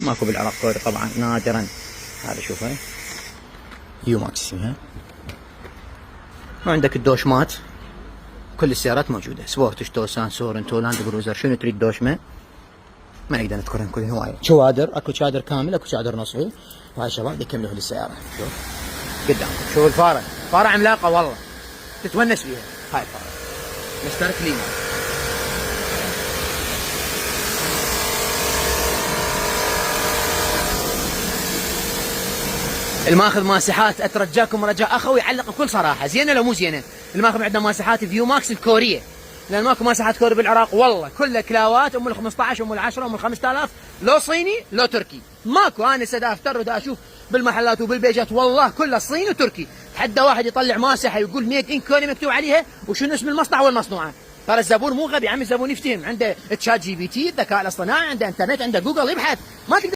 ماكو بالعراق كوري طبعا نادرا. هذا شوفها يو ماكس فيها. وعندك الدوشمات كل السيارات موجوده، سبورتش، توسان، سورنتو، لاند كروزر، شنو تريد دوشمه ما نقدر نذكرهم كلهم هوايه. شوادر، اكو شادر كامل، اكو شادر نصفي. وهاي الشباب يكملوا لي السياره. شوف قدامكم، شوف الفاره، فاره عملاقه والله تتونس فيها. هاي الفاره مستر كلينر. الماخذ ماسحات اترجاكم رجاء اخوي يعلق بكل صراحه، زينه لو مو زينه. الماخذ عندنا ماسحات فيو ماكس الكوريه، لان ماكو ماسحات كوري بالعراق والله، كلها كلاوات ام ال 15 ام ال 10 ام ال 5000، لو صيني لو تركي، ماكو. انا دا افتر ودا اشوف بالمحلات وبالبيجات والله كلها صيني وتركي. حتى واحد يطلع ماسحه يقول ميد ان كوري مكتوب عليها وشنو اسم المصنع والمصنوعه. ترى الزبون مو غبي عمي، الزبون يفتهم، عنده تشات جي بي تي، الذكاء الاصطناعي، عنده انترنت، عنده جوجل، يبحث ما تقدر